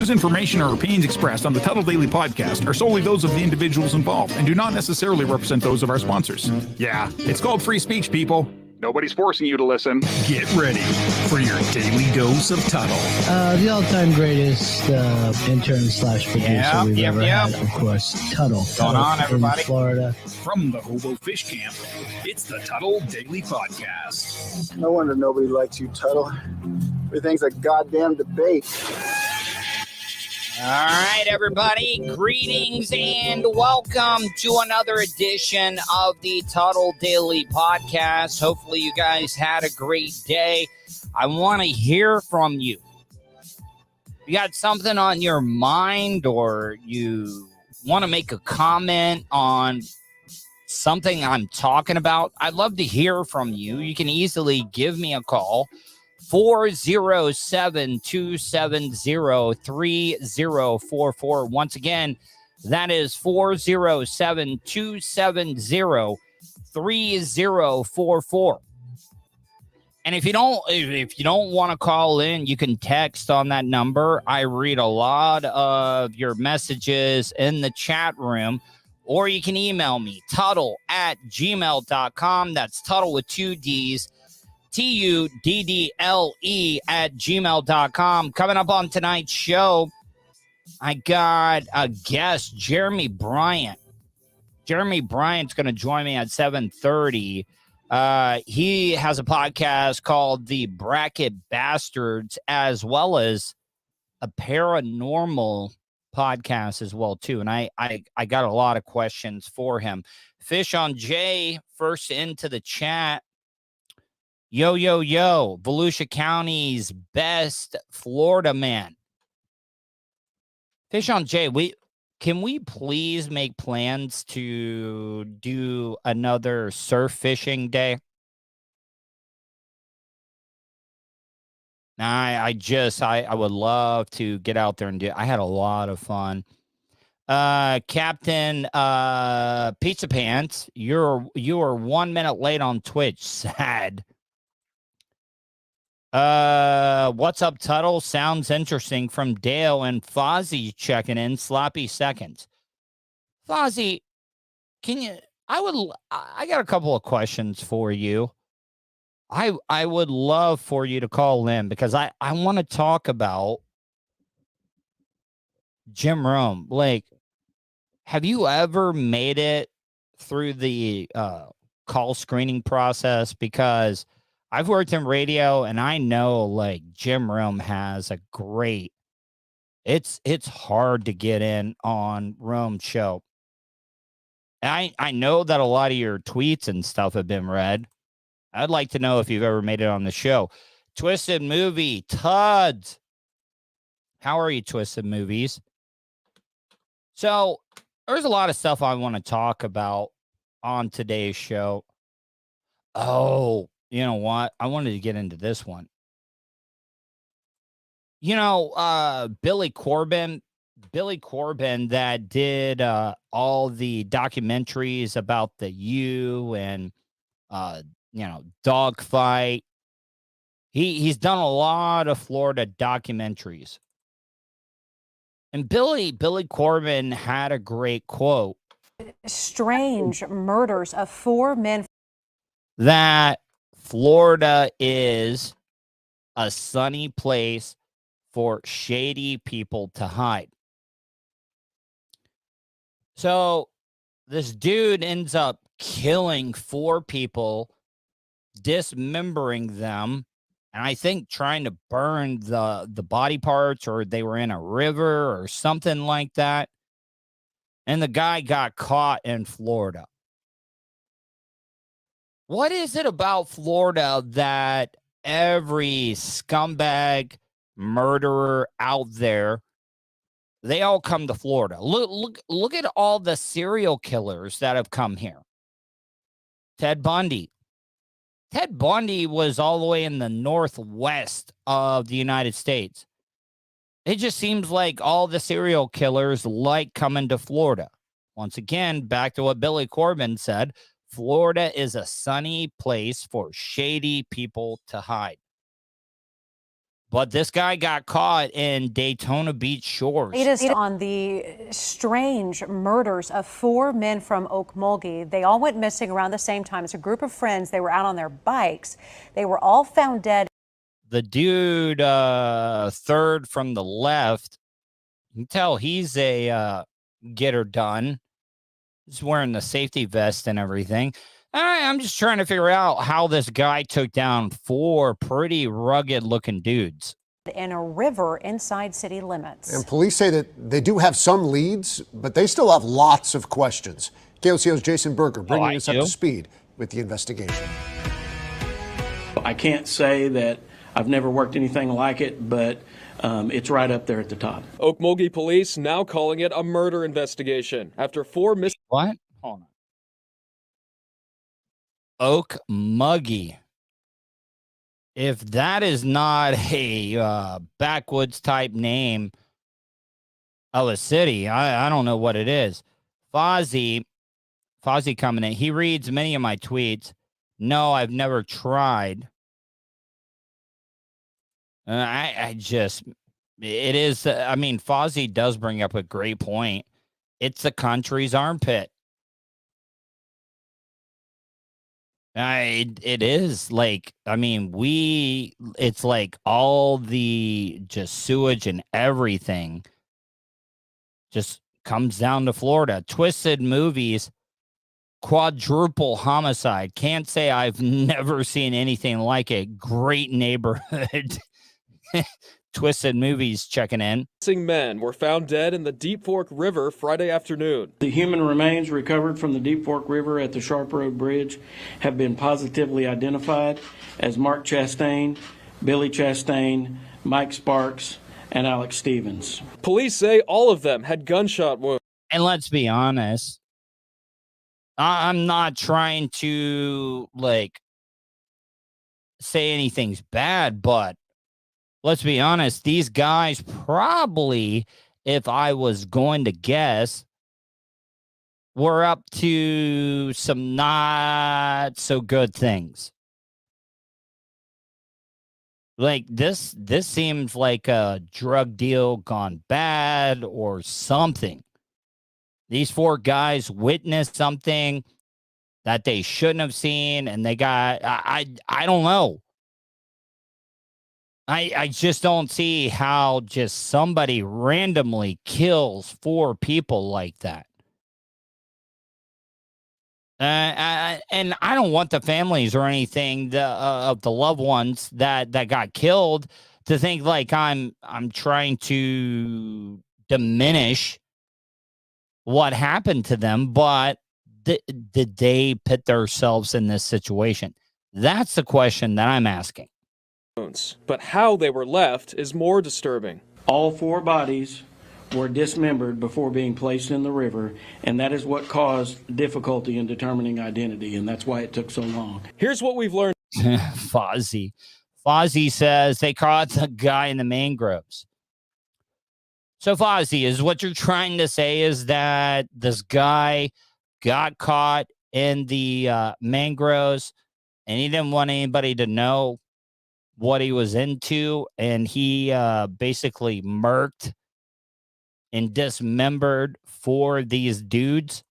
views, information, or opinions expressed on the Tuddle Daily Podcast are solely those of the individuals involved and do not necessarily represent those of our sponsors. Yeah, it's called free speech, people. Nobody's forcing you to listen. Get ready for your daily dose of Tuddle. The all-time greatest intern/producer we've ever had, of course, Tuddle. What's going on, everybody? In Florida. From the Hobo Fish Camp, it's the Tuddle Daily Podcast. No wonder nobody likes you, Tuddle. Everything's a goddamn debate. All right, everybody, greetings and welcome to another edition of the Tuddle Daily Podcast. Hopefully you guys had a great day. I want to hear from you. You got something on your mind, or you want to make a comment on something I'm talking about? I'd love to hear from you. You can easily give me a call. 407-270-3044. Once again, that is 407-270-3044. And if you don't want to call in, you can text on that number. I read a lot of your messages in the chat room, or you can email me, Tuddle@gmail.com. That's Tuddle with 2 D's. TUDDLE@gmail.com. Coming up on tonight's show, I got a guest, Jeremy Bryant. Jeremy Bryant's going to join me at 7:30. He has a podcast called The Bracket Bastards, as well as a paranormal podcast as well, too. And I got a lot of questions for him. Fish on Jay, first into the chat. Yo, Volusia County's best Florida man. Fish on Jay, can we please make plans to do another surf fishing day? I would love to get out there and do it. I had a lot of fun. Captain Pizza Pants, you are 1 minute late on Twitch. Sad. What's up, Tuddle? Sounds interesting from Dale, and Fozzie checking in. Sloppy seconds. Fozzie, I got a couple of questions for you. I would love for you to call in because I want to talk about Jim Rome. Like, have you ever made it through the call screening process? Because I've worked in radio, and I know, like, Jim Rome has a great. It's hard to get in on Rome's show. I know that a lot of your tweets and stuff have been read. I'd like to know if you've ever made it on the show. Twisted Movie, Tuds. How are you, Twisted Movies? So there's a lot of stuff I want to talk about on today's show. Oh, you know what? I wanted to get into this one. You know, Billy Corbin that did all the documentaries about the U and, Dogfight. He's done a lot of Florida documentaries. And Billy Corbin had a great quote. Strange murders of 4 men. That Florida is a sunny place for shady people to hide. So this dude ends up killing 4 people, dismembering them, and I think trying to burn the body parts, or they were in a river or something like that. And the guy got caught in Florida. What is it about Florida that every scumbag murderer out there, they all come to Florida? Look at all the serial killers that have come here. Ted Bundy. Ted Bundy was all the way in the northwest of the United States. It just seems like all the serial killers like coming to Florida. Once again, back to what Billy Corbin said, Florida is a sunny place for shady people to hide. But this guy got caught in Daytona Beach shores. Latest on the strange murders of 4 men from Okmulgee. They all went missing around the same time. It's a group of friends. They were out on their bikes. They were all found dead. The dude, third from the left, you can tell he's a getter done. He's wearing the safety vest and everything. I'm just trying to figure out how this guy took down 4 pretty rugged-looking dudes In a river inside city limits. And police say that they do have some leads, but they still have lots of questions. KOCO's Jason Berger bringing us up to speed with the investigation. I can't say that I've never worked anything like it, but it's right up there at the top. Okmulgee police now calling it a murder investigation after 4 missing. What? Hold on. Okmulgee. If that is not a backwoods type name of a city, I don't know what it is. Fozzie coming in. He reads many of my tweets. No, I've never tried. Fozzie does bring up a great point. It's the country's armpit. It is like, it's like all the just sewage and everything just comes down to Florida. Twisted Movies, Quadruple Homicide. Can't say I've never seen anything like it. Great neighborhood. Twisted Movies checking in. Missing men were found dead in the Deep Fork River Friday afternoon. The human remains recovered from the Deep Fork River at the Sharp Road Bridge have been positively identified as Mark Chastain, Billy Chastain, Mike Sparks, and Alex Stevens. Police say all of them had gunshot wounds. And let's be honest, I'm not trying to say anything's bad, but let's be honest, these guys probably, if I was going to guess, were up to some not so good things. This seems like a drug deal gone bad or something. These 4 guys witnessed something that they shouldn't have seen, and they got, I don't know. I just don't see how just somebody randomly kills 4 people like that. And I don't want the families or anything of the loved ones that got killed to think like I'm trying to diminish what happened to them, but did they put themselves in this situation? That's the question that I'm asking. But how they were left is more disturbing. All 4 bodies were dismembered before being placed in the river, and that is what caused difficulty in determining identity, and that's why it took so long. Here's what we've learned. Fozzie says they caught the guy in the mangroves. So Fozzie, is what you're trying to say is that this guy got caught in the mangroves and he didn't want anybody to know what he was into, and he basically murked and dismembered 4 of these dudes?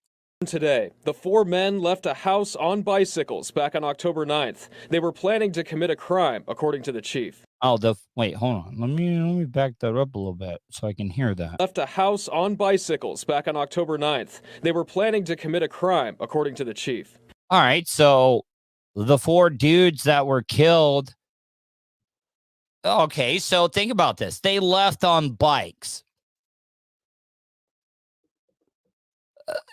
Today, the 4 men left a house on bicycles back on October 9th. They were planning to commit a crime, according to the chief. Wait, hold on. Let me back that up a little bit so I can hear that. Left a house on bicycles back on October 9th. They were planning to commit a crime, according to the chief. All right, so the 4 dudes that were killed. Okay, so think about this. They left on bikes.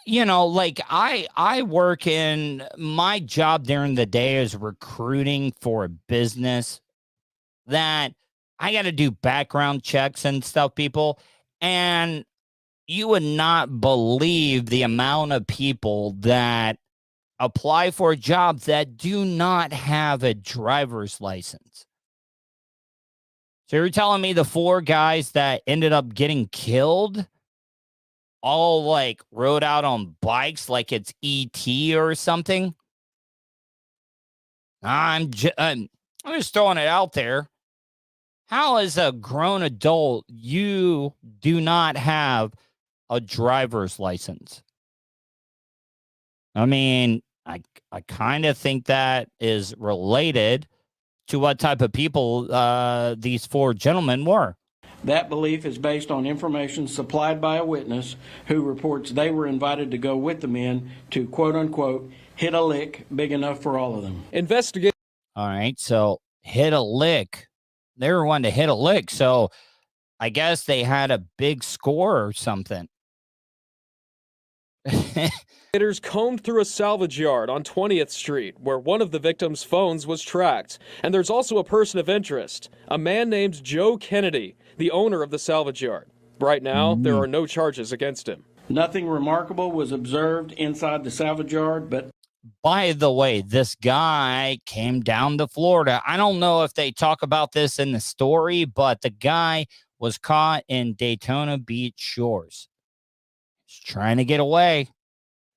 I work in, my job during the day is recruiting for a business that I got to do background checks and stuff, people. And you would not believe the amount of people that apply for jobs that do not have a driver's license. So you're telling me the 4 guys that ended up getting killed all rode out on bikes like it's ET or something? I'm just throwing it out there. How, as a grown adult, you do not have a driver's license? I mean, I kind of think that is related to what type of people these four gentlemen were. That belief is based on information supplied by a witness who reports they were invited to go with the men to, quote unquote, hit a lick big enough for all of them. Investigate. All right, so hit a lick. They were wanting to hit a lick, so I guess they had a big score or something. Investigators combed through a salvage yard on 20th Street where one of the victims' phones was tracked. And there's also a person of interest, a man named Joe Kennedy, the owner of the salvage yard. Right now, there are no charges against him. Nothing remarkable was observed inside the salvage yard, but by the way, this guy came down to Florida. I don't know if they talk about this in the story, but the guy was caught in Daytona Beach shores. He's trying to get away.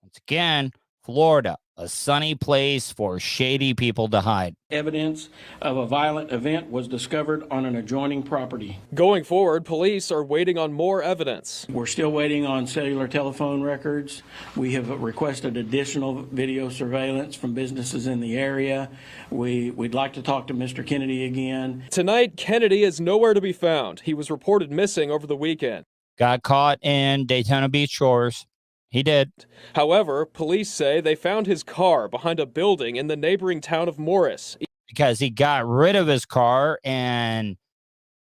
Once again, Florida, a sunny place for shady people to hide. evidence of a violent event was discovered on an adjoining property. Going forward, police are waiting on more evidence. We're still waiting on cellular telephone records. We have requested additional video surveillance from businesses in the area. We'd like to talk to Mr. Kennedy again. Tonight, Kennedy is nowhere to be found. He was reported missing over the weekend. Got caught in Daytona Beach shores. He did. However, police say they found his car behind a building in the neighboring town of Morris. Because he got rid of his car and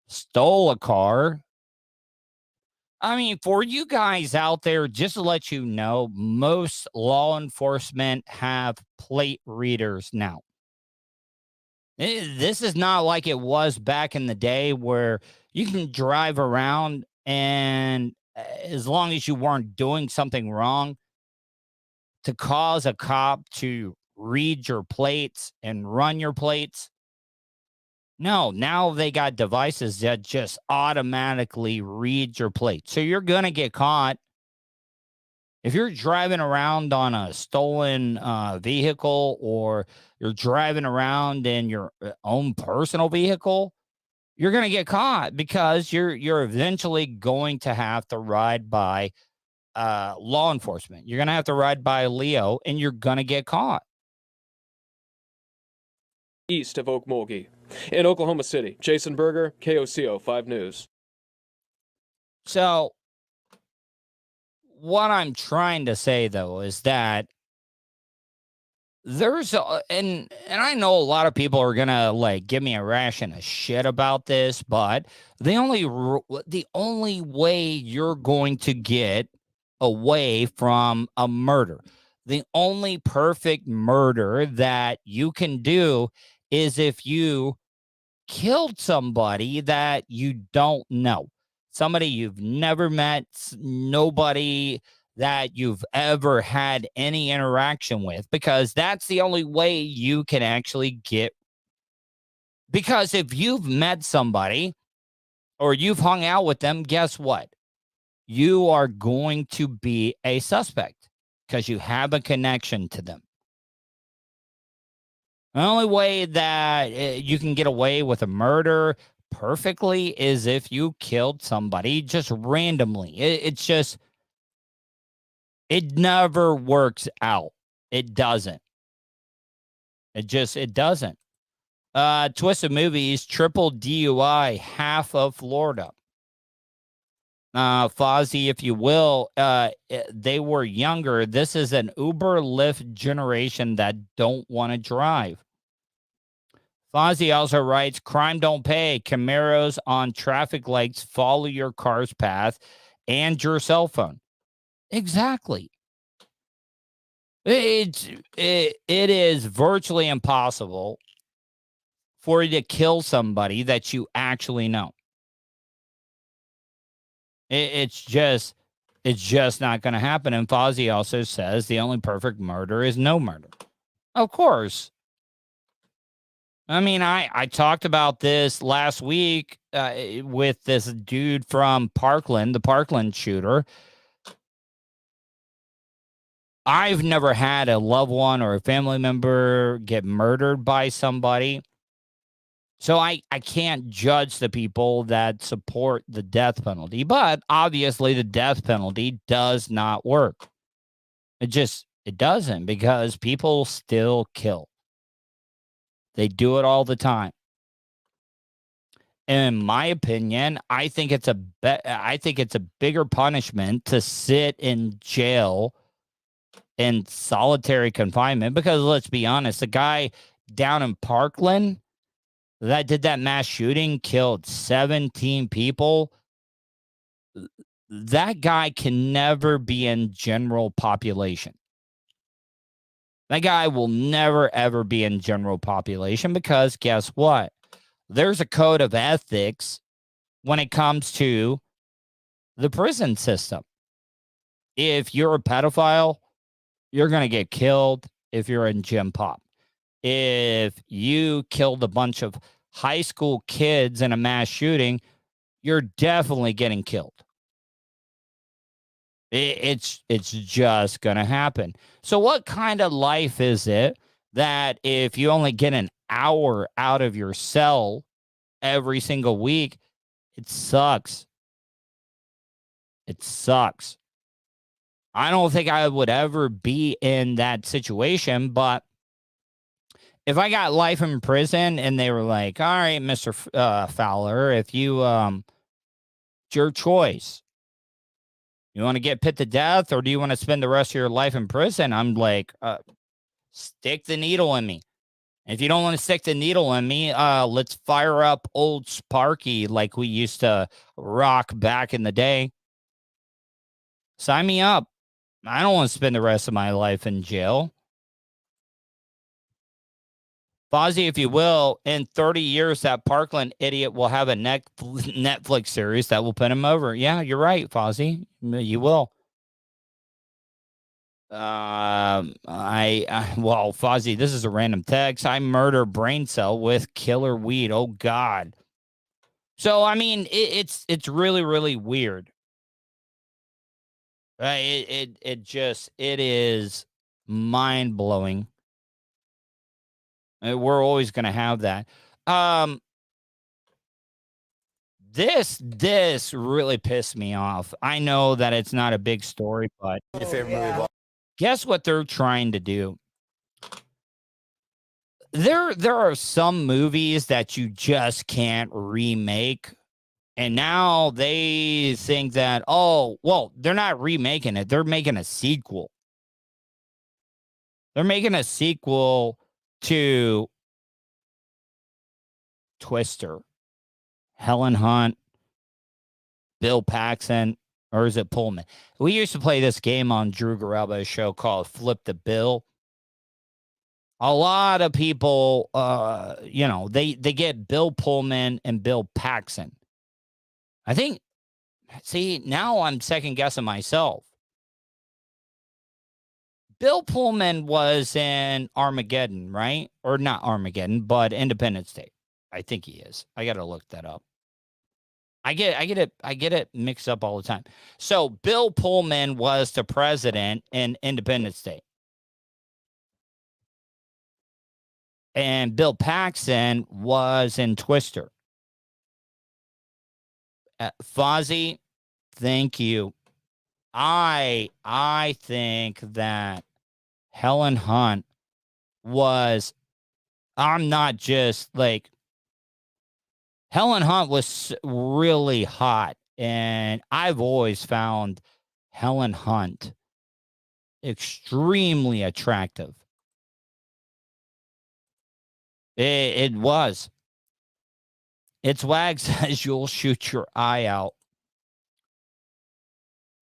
stole a car. I mean, for you guys out there, just to let you know, most law enforcement have plate readers now. This is not like it was back in the day where you can drive around and as long as you weren't doing something wrong, to cause a cop to read your plates and run your plates. No, now they got devices that just automatically read your plate. So you're going to get caught. If you're driving around on a stolen vehicle or you're driving around in your own personal vehicle, you're going to get caught because you're eventually going to have to ride by law enforcement. You're going to have to ride by Leo, and you're going to get caught. East of Okmulgee. In Oklahoma City, Jason Berger, KOCO 5 News. So what I'm trying to say, though, is that there's and I know a lot of people are gonna like give me a ration of shit about this, but the only way you're going to get away from a murder, the only perfect murder that you can do is if you killed somebody that you don't know, somebody you've never met, nobody that you've ever had any interaction with, because that's the only way you can actually get. Because if you've met somebody or you've hung out with them, guess what? You are going to be a suspect because you have a connection to them. The only way that you can get away with a murder perfectly is if you killed somebody just randomly. It's just, it never works out. It doesn't. It doesn't. Twisted Movies, triple DUI, half of Florida. Fozzie, if you will, they were younger. This is an Uber Lyft generation that don't want to drive. Fozzie also writes, crime don't pay. Camaros on traffic lights follow your car's path and your cell phone. Exactly. It is virtually impossible for you to kill somebody that you actually know. It's just not going to happen. And Fozzie also says the only perfect murder is no murder. Of course. I mean, I talked about this last week with this dude from Parkland, the Parkland shooter. I've never had a loved one or a family member get murdered by somebody. So I can't judge the people that support the death penalty, but obviously the death penalty does not work. It doesn't, because people still kill. They do it all the time. In my opinion, I think it's a bigger punishment to sit in jail in solitary confinement, because let's be honest, the guy down in Parkland that did that mass shooting, killed 17 people. That guy can never be in general population. That guy will never, ever be in general population, because guess what? There's a code of ethics when it comes to the prison system. If you're a pedophile, you're going to get killed if you're in Gym Pop. If you killed a bunch of high school kids in a mass shooting, you're definitely getting killed. It's just going to happen. So what kind of life is it that if you only get an hour out of your cell every single week, it sucks. It sucks. I don't think I would ever be in that situation, but if I got life in prison and they were like, all right, Mr. Fowler, if you, it's your choice. You want to get put to death, or do you want to spend the rest of your life in prison? I'm like, stick the needle in me. If you don't want to stick the needle in me, let's fire up old Sparky like we used to rock back in the day. Sign me up. I don't want to spend the rest of my life in jail. Fozzie, if you will, in 30 years, that Parkland idiot will have a Netflix series that will put him over. Yeah, you're right, Fozzie. You will. Well, Fozzie, this is a random text. I murder brain cell with killer weed. Oh, God. So, I mean, it's really, really weird. It is mind-blowing. We're always going to have that. This really pissed me off. I know that it's not a big story, but Your favorite movie? Guess what they're trying to do? There are some movies that you just can't remake. And now they think that, oh, well, they're not remaking it. They're making a sequel. They're making a sequel to Twister. Helen Hunt, Bill Paxton, or is it Pullman? We used to play this game on Drew Garelba's show called Flip the Bill. A lot of people, they get Bill Pullman and Bill Paxton. I think, now I'm second guessing myself. Bill Pullman was in Armageddon, right? Or not Armageddon, but Independence Day. I think he is. I got to look that up. I get it mixed up all the time. So Bill Pullman was the president in Independence Day. And Bill Paxton was in Twister. Fozzie, thank you. I think that Helen Hunt was, I'm not just like, Helen Hunt was really hot, and I've always found Helen Hunt extremely attractive. It was. It's Wag says you'll shoot your eye out.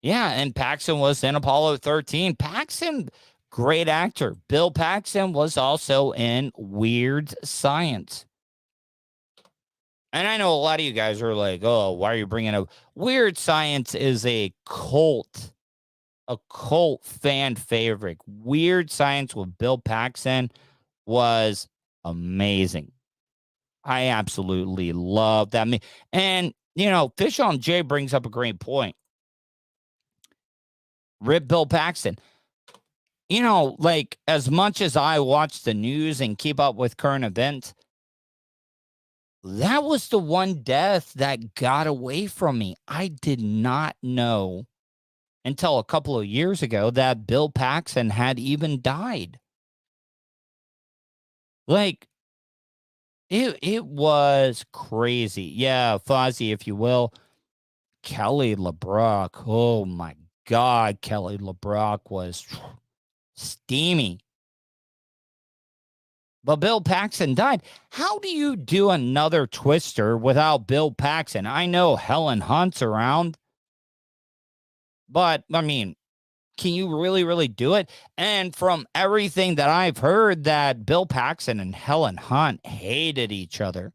Yeah, and Paxton was in Apollo 13. Paxton, great actor. Bill Paxton was also in Weird Science. And I know a lot of you guys are like, oh, why are you bringing up? Weird Science is a cult fan favorite. Weird Science with Bill Paxton was amazing. I absolutely love that. And, Fish on Jay brings up a great point. Rip Bill Paxton. As much as I watch the news and keep up with current events, that was the one death that got away from me. I did not know until a couple of years ago that Bill Paxton had even died. Like, it was crazy. Yeah, Fozzie, if you will. Kelly LeBrock. Oh, my God. Kelly LeBrock was steamy. But Bill Paxton died. How do you do another Twister without Bill Paxton? I know Helen Hunt's around. But, I mean, can you really, really do it? And from everything that I've heard, that Bill Paxton and Helen Hunt hated each other.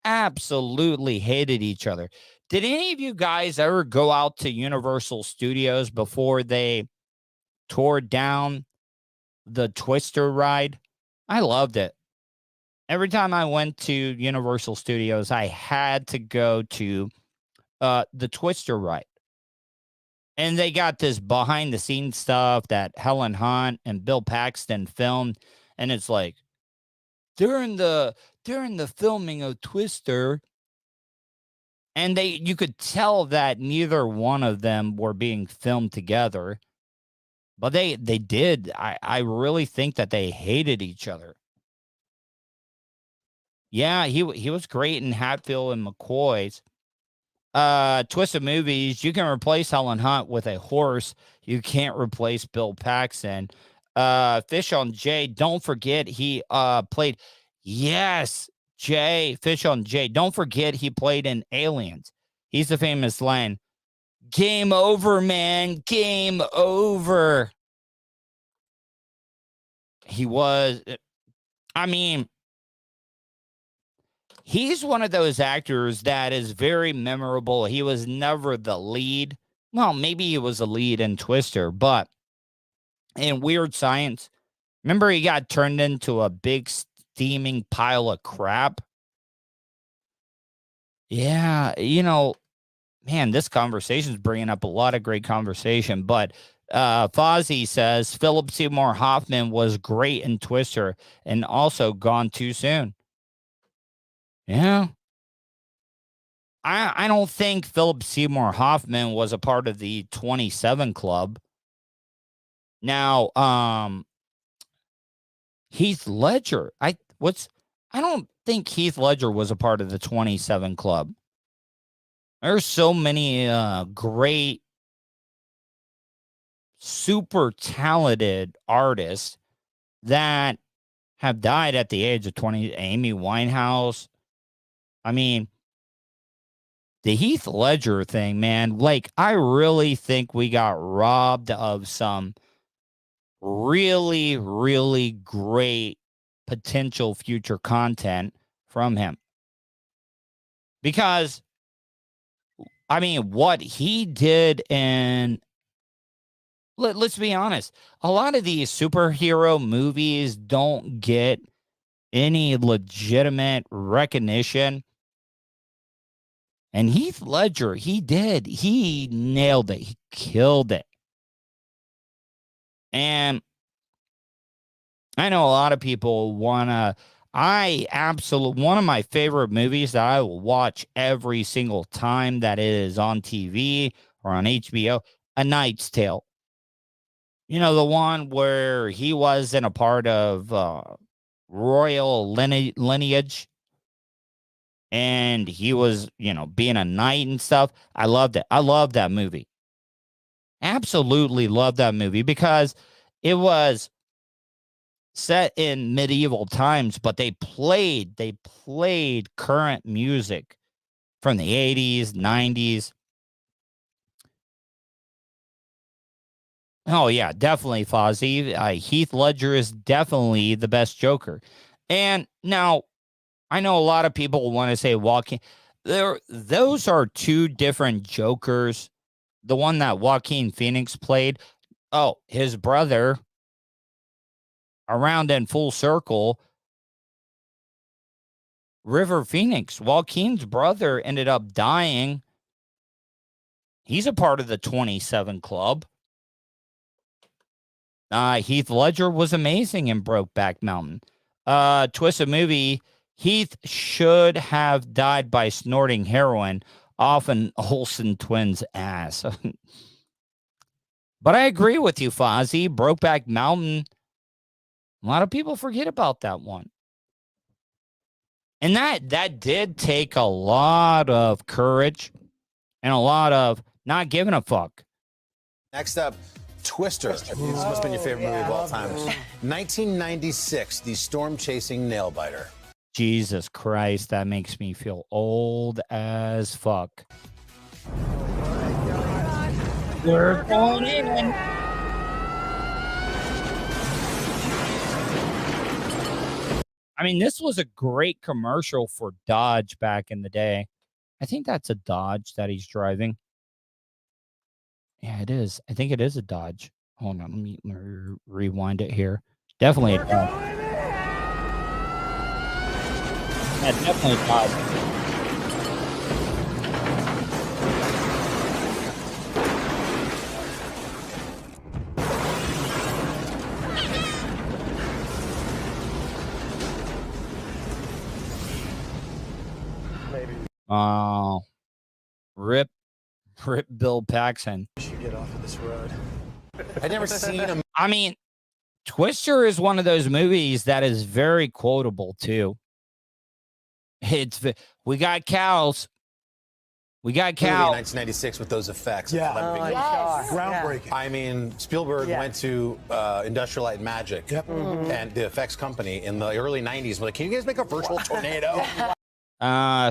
Absolutely hated each other. Did any of you guys ever go out to Universal Studios before they tore down the Twister ride? I loved it. Every time I went to Universal Studios, I had to go to the Twister ride. And they got this behind the scenes stuff that Helen Hunt and Bill Paxton filmed. And it's like, during the filming of Twister, and you could tell that neither one of them were being filmed together. But they did. I really think that they hated each other. Yeah, he was great in Hatfield and McCoy's. Twisted Movies, you can replace Helen Hunt with a horse. You can't replace Bill Paxton. Fish on Jay, don't forget he played. Yes, Jay, Fish on Jay. Don't forget he played in Aliens. He's the famous line, "Game over, man. Game over." He was, I mean, he's one of those actors that is very memorable. He was never the lead. Well, maybe he was a lead in Twister, but in Weird Science, remember he got turned into a big steaming pile of crap? Yeah, man, this conversation is bringing up a lot of great conversation, but Fozzie says Philip Seymour Hoffman was great in Twister and also gone too soon. Yeah. I don't think Philip Seymour Hoffman was a part of the 27 Club. Now, Heath Ledger. I don't think Heath Ledger was a part of the 27 Club. There's so many great, super talented artists that have died at the age of 20. Amy Winehouse. I mean, the Heath Ledger thing, man, like, I really think we got robbed of some really, really great potential future content from him. Because, I mean, what he did in, let's be honest, a lot of these superhero movies don't get any legitimate recognition. And Heath Ledger, he did. He nailed it. He killed it. And I know a lot of people want to, one of my favorite movies that I will watch every single time that it is on TV or on HBO, A Knight's Tale. The one where he wasn't a part of royal lineage. And he was, being a knight and stuff. I loved it. I love that movie. Absolutely love that movie because it was set in medieval times, but they played current music from the 80s, 90s. Oh, yeah, definitely, Fozzie. Heath Ledger is definitely the best Joker. And now, I know a lot of people want to say Joaquin. Those are two different Jokers. The one that Joaquin Phoenix played, his brother, around in full circle, River Phoenix. Joaquin's brother ended up dying. He's a part of the 27 Club. Heath Ledger was amazing in Brokeback Mountain. Twisted Movie. Heath should have died by snorting heroin off an Olsen twins' ass. But I agree with you, Fozzie. Brokeback Mountain. A lot of people forget about that one. And that did take a lot of courage and a lot of not giving a fuck. Next up, Twister. This must have been your favorite movie of all time. 1996, the storm-chasing nail-biter. Jesus Christ, that makes me feel old as fuck. We're going in. I mean, this was a great commercial for Dodge back in the day. I think that's a Dodge that he's driving. Yeah, it is. I think it is a Dodge. Hold on, let me rewind it here. Definitely a Dodge. Yeah, definitely a Dodge. Rip Bill Paxton. You should get off of this road. I've never seen him. I mean, Twister is one of those movies that is very quotable too. We got cows. We got cows. 1996 with those effects. Yeah. Yes. Groundbreaking. I mean, Spielberg went to Industrial Light and Magic and the effects company in the early 90s. Like, can you guys make a virtual tornado?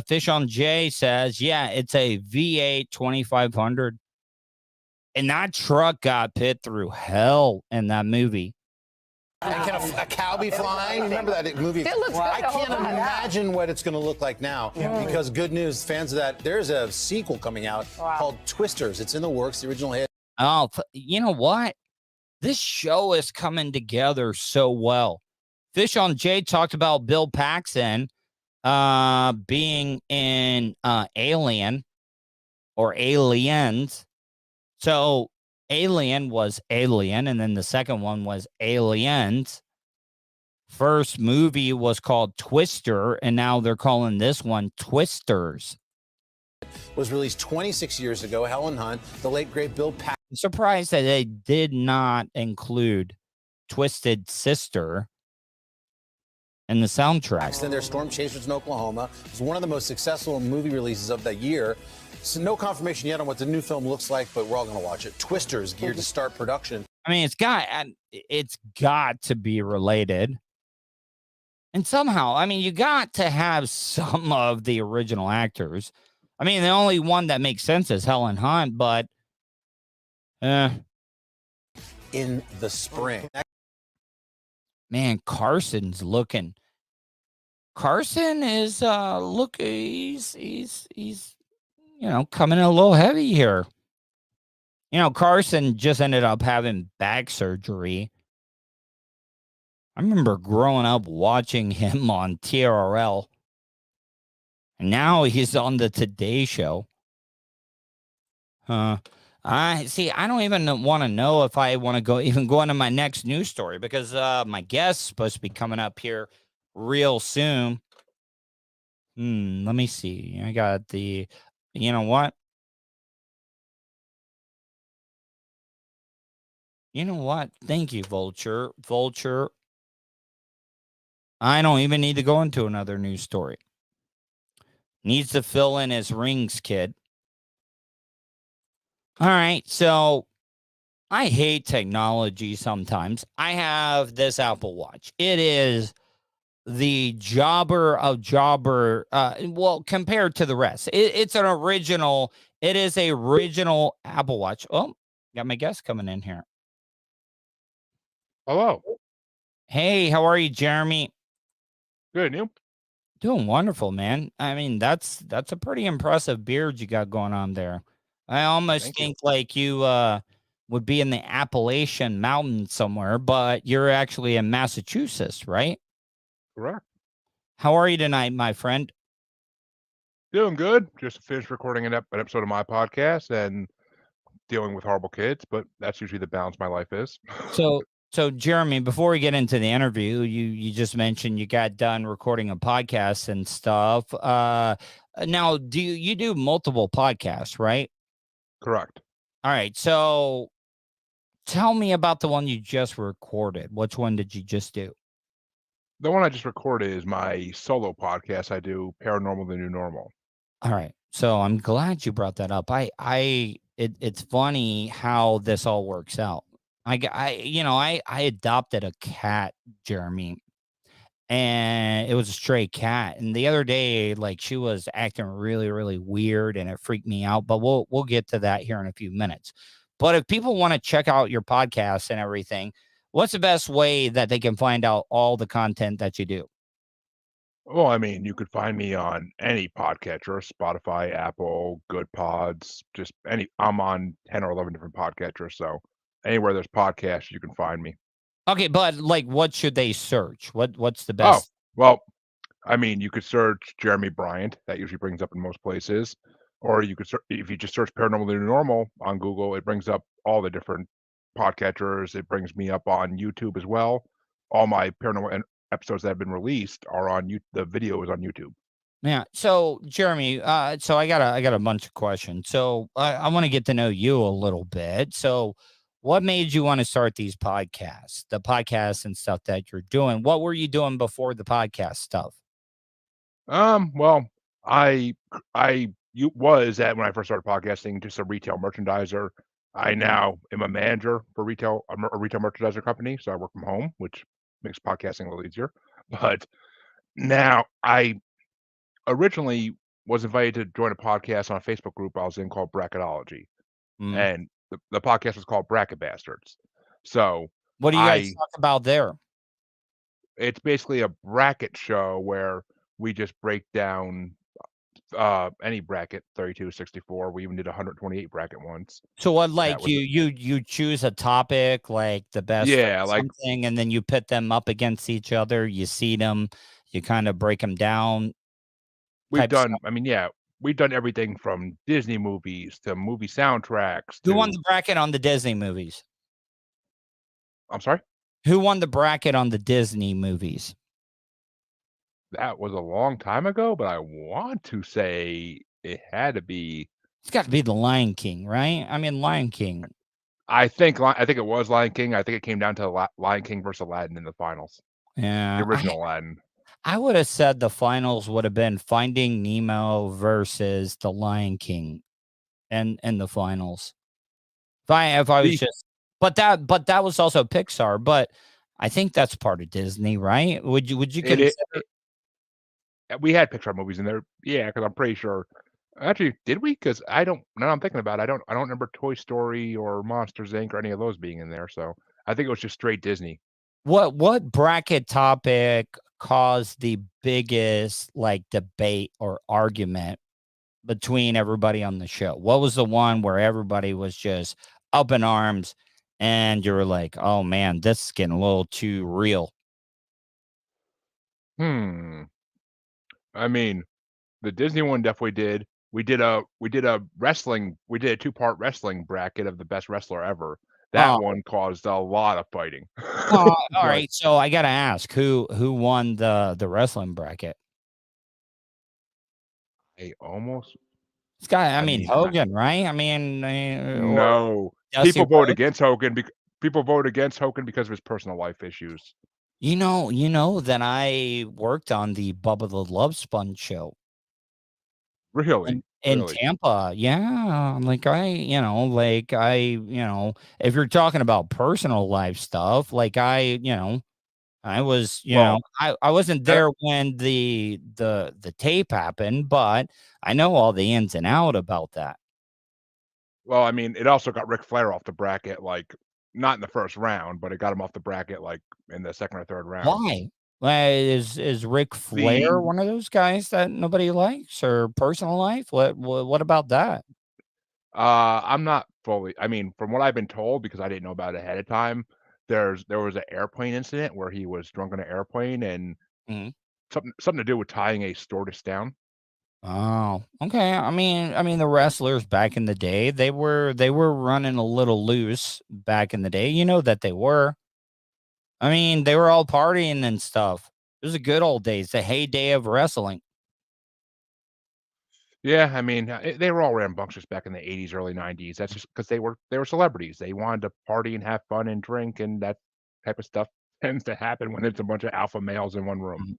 Fish on J says, yeah, it's a V8 2500. And that truck got pit through hell in that movie. And can a cow be flying? Remember that movie? It looks good. I can't imagine what it's going to look like now. Because good news, fans of that, there's a sequel coming out called Twisters. It's in the works, the original hit. Oh, you know what? This show is coming together so well. Fish on J talked about Bill Paxton being in Alien or Aliens. So Alien was Alien, and then the second one was Aliens. First movie was called Twister, and now they're calling this one Twisters. Was released 26 years ago. Helen Hunt, the late great Bill Paxton. I'm surprised that they did not include Twisted Sister in the soundtrack. Then their Storm Chasers in Oklahoma. It was one of the most successful movie releases of that year. So no confirmation yet on what the new film looks like, but we're all going to watch it. Twisters geared to start production. I mean, it's got to be related. And somehow, I mean, you got to have some of the original actors. I mean, the only one that makes sense is Helen Hunt, but in the spring. Man, Carson's looking. Carson is he's coming in a little heavy here. Carson just ended up having back surgery. I remember growing up watching him on TRL. And now he's on the Today Show. I don't even want to know if I want to go into my next news story because my guest's supposed to be coming up here real soon. Let me see. I got the, you know what? Thank you, Vulture. I don't even need to go into another news story. Needs to fill in his rings, kid. All right, so I hate technology sometimes. I have this Apple Watch. It is the jobber of jobber. Compared to the rest, it's an original. It is a original Apple Watch. Oh, got my guest coming in here. Hello. Hey, how are you, Jeremy? Good, you? Doing wonderful, man. I mean, that's a pretty impressive beard you got going on there. I almost think like you would be in the Appalachian Mountains somewhere, but you're actually in Massachusetts, right? Correct. How are you tonight, my friend? Doing good. Just finished recording an episode of my podcast and dealing with horrible kids, but that's usually the balance my life is. So So, Jeremy, before we get into the interview, you just mentioned you got done recording a podcast and stuff. Now, do you do multiple podcasts, right? Correct. All right. So, tell me about the one you just recorded. Which one did you just do? The one I just recorded is my solo podcast. I do Paranormal: The New Normal. All right. So I'm glad you brought that up. It's funny how this all works out. I adopted a cat, Jeremy, and it was a stray cat. And the other day, like, she was acting really, really weird, and it freaked me out. But we'll get to that here in a few minutes. But if people want to check out your podcast and everything, what's the best way that they can find out all the content that you do? Well, I mean, you could find me on any podcatcher, Spotify, Apple, Good Pods, just any. I'm on 10 or 11 different podcatchers, so anywhere there's podcasts, you can find me. Okay, but like, what should they search? What's the Oh, best? well, I mean, you could search Jeremy Bryant. That usually brings up in most places. Or you could if you just search Paranormal: The New Normal on Google, it brings up all the different podcatchers. It brings me up on YouTube as well. All my paranormal episodes that have been released are on the video is on YouTube. Yeah. So, Jeremy, so I got a bunch of questions. So I want to get to know you a little bit. So, what made you want to start these podcasts, the podcasts and stuff that you're doing? What were you doing before the podcast stuff? Well, was at when I first started podcasting just a retail merchandiser. I now am a manager for a retail merchandiser company, so I work from home, which makes podcasting a little easier. But now I originally was invited to join a podcast on a Facebook group I was in called Bracketology, and the podcast was called Bracket Bastards. So what do you guys talk about there? It's basically a bracket show where we just break down any bracket, 32, 64. We even did a 128 bracket once. So what, like, you choose a topic, like the best, yeah, like something, and then you pit them up against each other. You seed them, you kind of break them down. We've done, I mean, yeah, we've done everything from Disney movies to movie soundtracks. Who won the bracket on the Disney movies? I'm sorry? Who won the bracket on the Disney movies? That was a long time ago, but I want to say it had to be. It's got to be the Lion King, right? I mean, Lion King. I think it was Lion King. I think it came down to Lion King versus Aladdin in the finals. Yeah, the original Aladdin. I would have said the finals would have been Finding Nemo versus the Lion King, and the finals. If I was just, but that was also Pixar. But I think that's part of Disney, right? Would you consider? We had Pixar movies in there, yeah, because I'm pretty sure. Actually, did we? Because I don't. Now I'm thinking about it, I don't remember Toy Story or Monsters Inc. or any of those being in there. So I think it was just straight Disney. What bracket topic caused the biggest like debate or argument between everybody on the show? What was the one where everybody was just up in arms and you were like, oh man, this is getting a little too real? I mean, the Disney one definitely did. We did a wrestling. We did a 2-part wrestling bracket of the best wrestler ever. That one caused a lot of fighting. All right, so I gotta ask, who won the wrestling bracket? It's got. I mean, Hogan, right? I mean, no. People vote against Hogan. People vote against Hogan because of his personal life issues. You know that I worked on the Bubba the Love Sponge show. Really? In Tampa. Yeah. Like if you're talking about personal life stuff, like I was, I wasn't there when the tape happened, but I know all the ins and out about that. Well, I mean, it also got Ric Flair off the bracket, like not in the first round, but it got him off the bracket like in the second or third round. Why? Is Ric Flair one of those guys that nobody likes, or personal life? What about that? I'm not fully. I mean, from what I've been told, because I didn't know about it ahead of time, there was an airplane incident where he was drunk on an airplane and something to do with tying a stewardess down. Oh, okay. I mean, the wrestlers back in the day, they were running a little loose back in the day. You know that they were. I mean, they were all partying and stuff. It was the good old days, the heyday of wrestling. Yeah, I mean, they were all rambunctious back in the 80s, early 90s. That's just because they were celebrities. They wanted to party and have fun and drink, and that type of stuff tends to happen when it's a bunch of alpha males in one room.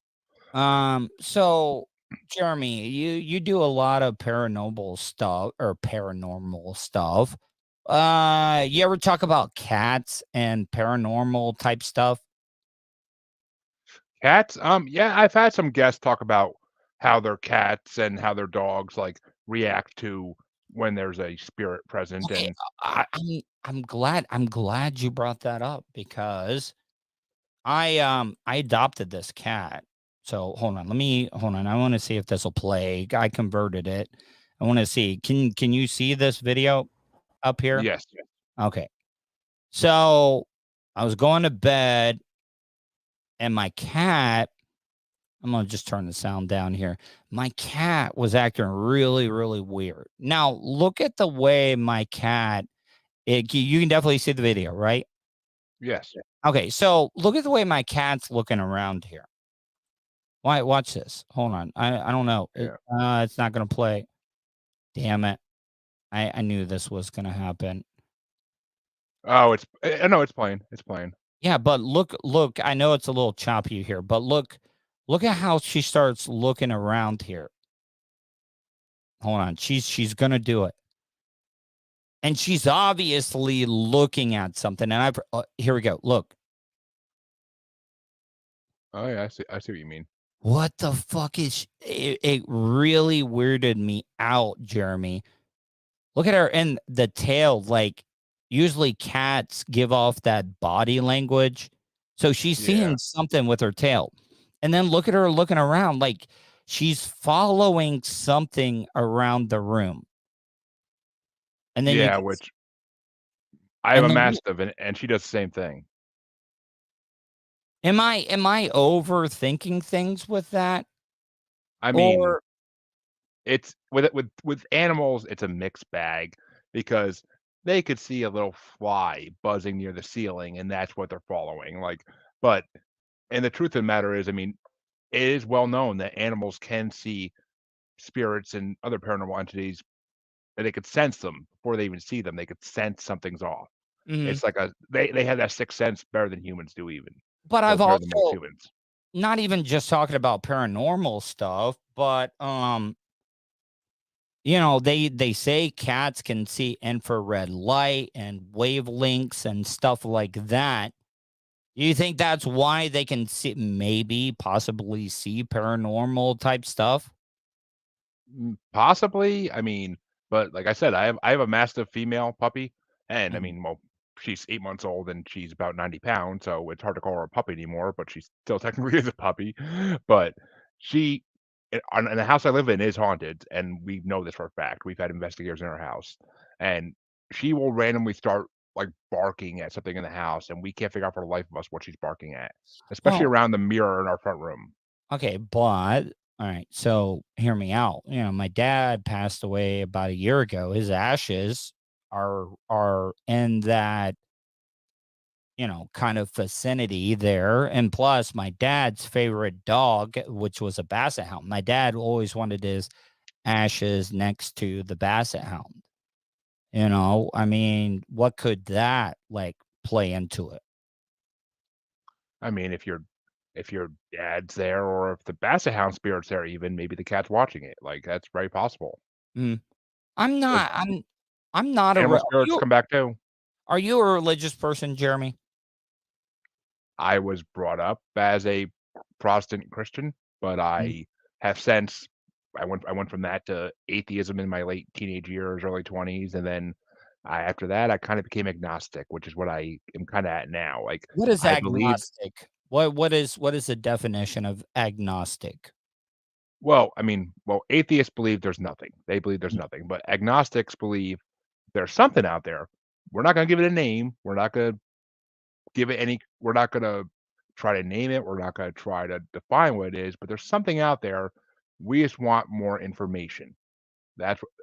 So Jeremy, you do a lot of paranormal stuff. You ever talk about cats and paranormal type stuff? Cats? Yeah, I've had some guests talk about how their cats and how their dogs like react to when there's a spirit present. Okay, And I, I'm glad you brought that up because I adopted this cat. So hold on. I want to see if this will play. I converted it. I want to see. Can you see this video up here? yes, Okay. So I was going to bed and my cat, I'm going to just turn the sound down here. My cat was acting really, really weird. Now, look at the way my cat, you can definitely see the video, right? yes. Okay, so look at the way my cat's looking around here. Why? Watch this. Hold on. I don't know. Yeah. It's not going to play. Damn it. I knew this was going to happen. Oh, no, it's playing. It's playing. Yeah, but look, I know it's a little choppy here, but look at how she starts looking around here. Hold on. She's going to do it. And she's obviously looking at something. And here we go. Look. Oh yeah, I see what you mean. What the fuck is it really weirded me out, Jeremy. Look at her and the tail, like usually cats give off that body language. So she's seeing something with her tail. And then look at her looking around like she's following something around the room. And then which I have a mastiff and she does the same thing. Am I overthinking things with that? I mean, it's with animals, it's a mixed bag because they could see a little fly buzzing near the ceiling and that's what they're following. And the truth of the matter is, I mean, it is well known that animals can see spirits and other paranormal entities and they could sense them before they even see them. They could sense something's off. It's like they have that sixth sense better than humans do even. But I've better than most also humans. not even just talking about paranormal stuff, but they say cats can see infrared light and wavelengths and stuff like that. You think that's why they can possibly see paranormal type stuff? Possibly. I mean, but like I said, I have a mastiff female puppy, and I mean, well, she's 8 months old and she's about 90 pounds, so it's hard to call her a puppy anymore. But she's still technically is a puppy. But and the house I live in is haunted, and we know this for a fact. We've had investigators in our house, and she will randomly start like barking at something in the house, and we can't figure out for the life of us what she's barking at, especially around the mirror in our front room. Okay, but all right, so hear me out. My dad passed away about a year ago. His ashes are in that kind of vicinity there. And plus my dad's favorite dog, which was a basset hound. My dad always wanted his ashes next to the basset hound. I mean, what could that like play into it? I mean, if your dad's there, or if the basset hound spirit's there, even maybe the cat's watching it. Like that's very possible. I'm not Animal spirits come back too. Are you a religious person, Jeremy? I was brought up as a Protestant Christian, but I have since I went from that to atheism in my late teenage years, early 20s, and then after that I kind of became agnostic, which is what I am kind of at now. Like, what is agnostic? What is the definition of agnostic? Well, I mean, atheists believe there's nothing. They believe there's nothing, but agnostics believe there's something out there. We're not going to give it a name. We're not going to we're not going to try to name it. We're not going to try to define what it is, but there's something out there. We just want more information.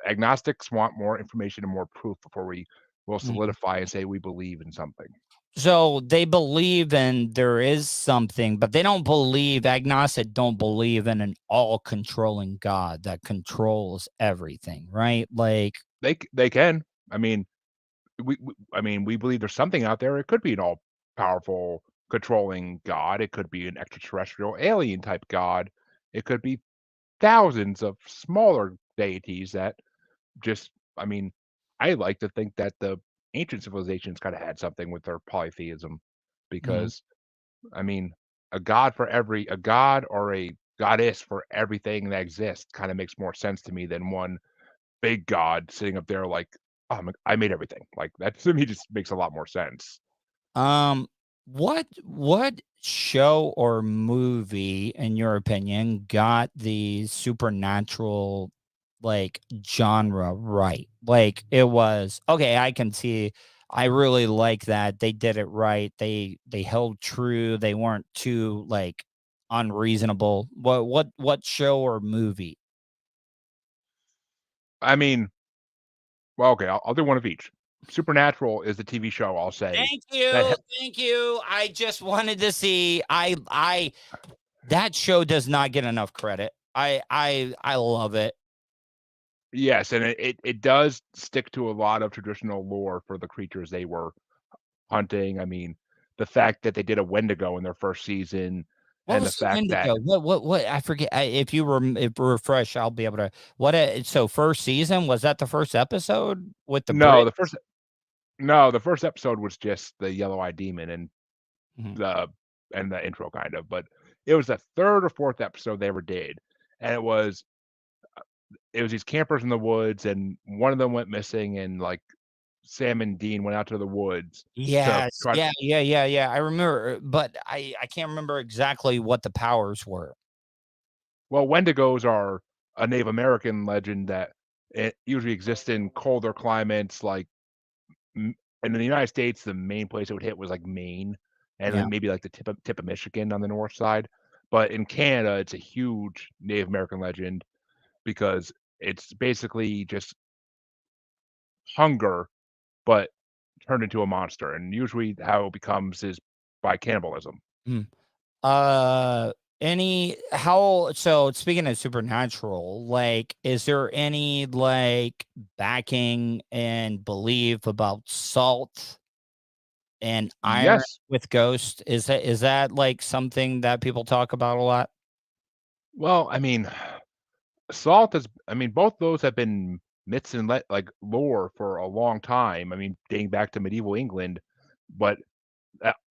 Agnostics want more information and more proof before we will solidify and say we believe in something. So they believe in there is something, but they don't believe, agnostic don't believe in an all-controlling God that controls everything, right? Like They can. I mean, we believe there's something out there. It could be an all-powerful, controlling God. It could be an extraterrestrial alien type God. It could be thousands of smaller deities that just, I mean, I like to think that the ancient civilizations kind of had something with their polytheism because, I mean, a god or a goddess for everything that exists kind of makes more sense to me than one big god sitting up there like, oh, I made everything. Like that to me just makes a lot more sense. Um, what show or movie, in your opinion, got the supernatural like genre right? Like it was okay. I can see. I really like that they did it right. They held true. They weren't too like unreasonable. What show or movie? I mean, well, okay, I'll do one of each. Supernatural is the TV show, I'll say. Thank you. Thank you. I just wanted to see I that show does not get enough credit. I love it. Yes, and it does stick to a lot of traditional lore for the creatures they were hunting. I mean, the fact that they did a Wendigo in their first season, What and the was the fact that Wendigo? What I forget. If you refresh, I'll be able to. So first season, was that the first episode with the no, bridge? the first episode was just the yellow-eyed demon and Mhm. the intro kind of, but it was the third or fourth episode they ever did, and it was these campers in the woods, and one of them went missing, and like Sam and Dean went out to the woods to Yes. try. Yeah. I remember, but I can't remember exactly what the powers were. Well, Wendigos are a Native American legend that it usually exists in colder climates, like in the United States, the main place it would hit was like Maine, and Yeah. then maybe like the tip of Michigan on the north side. But in Canada, it's a huge Native American legend because it's basically just hunger, but turned into a monster. And usually, how it becomes is by cannibalism. Mm. Uh, so speaking of supernatural, like, is there any like backing and belief about salt and iron Yes. with ghost? Is that like something that people talk about a lot? Well, I mean, salt is. I mean, both those have been myths and like lore for a long time. I mean, dating back to medieval England, but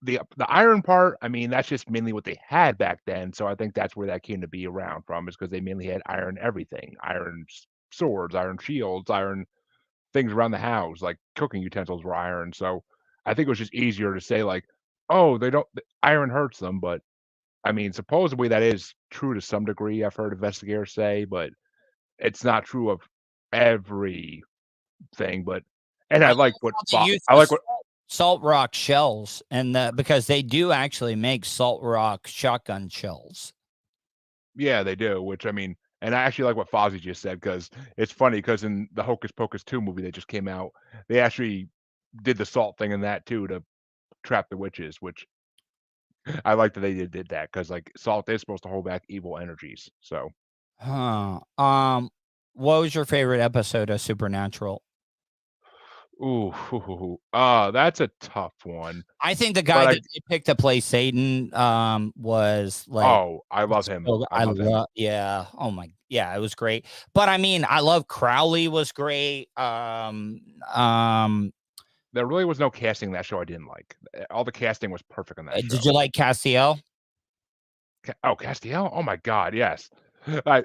the iron part, I mean, that's just mainly what they had back then. So I think that's where that came to be around from, is because they mainly had iron everything, iron swords, iron shields, iron things around the house, like cooking utensils were iron. So I think it was just easier to say like, oh, they don't iron hurts them, but I mean, supposedly that is true to some degree. I've heard investigators say, but it's not true of everything. But and I I know like what to use I the like what salt rock shells, and because they do actually make salt rock shotgun shells. Yeah, they do, which I mean, and I actually like what Fozzie just said because it's funny because in the Hocus Pocus 2 movie that just came out, they actually did the salt thing in that too to trap the witches, which I like that they did that because like salt is supposed to hold back evil energies. So, Huh. What was your favorite episode of Supernatural? that's a tough one. I think the guy But that they picked to play Satan, was like, I love him. I I love him. love, yeah. Oh my, yeah, it was great. But I mean, I love Crowley was great. There really was no casting in that show I didn't like. All the casting was perfect on that show. Did you like Castiel? Castiel? Oh my God, yes. I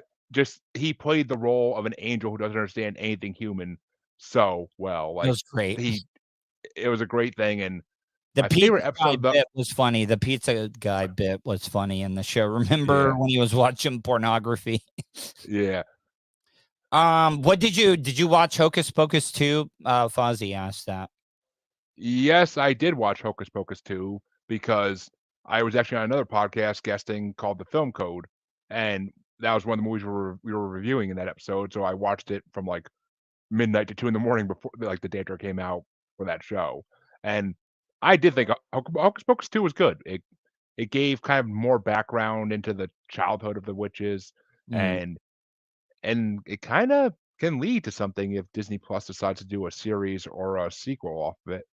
he played the role of an angel who doesn't understand anything human so well. It Like was great. it was a great thing. And The my pizza favorite guy episode, though, bit was funny. The pizza guy bit was funny in the show. Remember yeah, when he was watching pornography? yeah, What did you watch Hocus Pocus 2? Fozzie asked that. yes, I did watch Hocus Pocus 2 because I was actually on another podcast guesting called The Film Code, and that was one of the movies we were reviewing in that episode. So I watched it from like midnight to 2 in the morning before like the day after it came out for that show. And I did think Hocus Pocus 2 was good. It gave kind of more background into the childhood of the witches, Mm. and it kind of can lead to something if Disney Plus decides to do a series or a sequel off of it,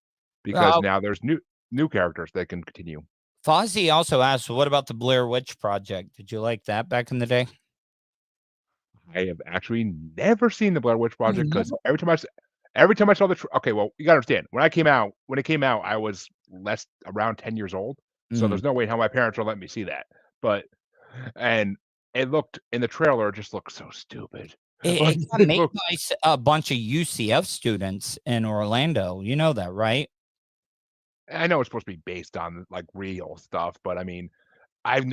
because now there's new characters that can continue. Fozzie also asked, "What about the Blair Witch Project? Did you like that back in the day?" I have actually never seen the Blair Witch Project because never? every time I saw okay, well, you gotta understand, when it came out, I was around 10 years old, so Mhm. there's no way in hell my parents will let me see that, but and it looked in the trailer, it just looked so stupid. Like, It got it made looked by a bunch of UCF students in Orlando. You know that, right? I know it's supposed to be based on, like, real stuff, but, I mean, I've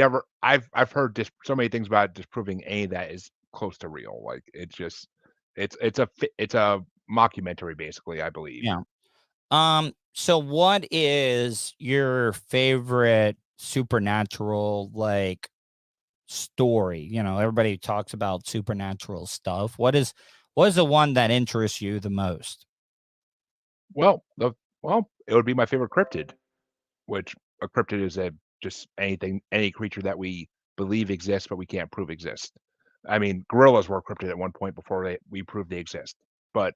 heard so many things about it disproving any of that is close to real, like, it's just it's a mockumentary, basically, I believe. Yeah. So what is your favorite supernatural like story? You know, everybody talks about supernatural stuff. What is the one that interests you the most? Well, it would be my favorite cryptid, which a cryptid is just any creature that we believe exists, but we can't prove exists. I mean, gorillas were a cryptid at one point before we proved they exist. But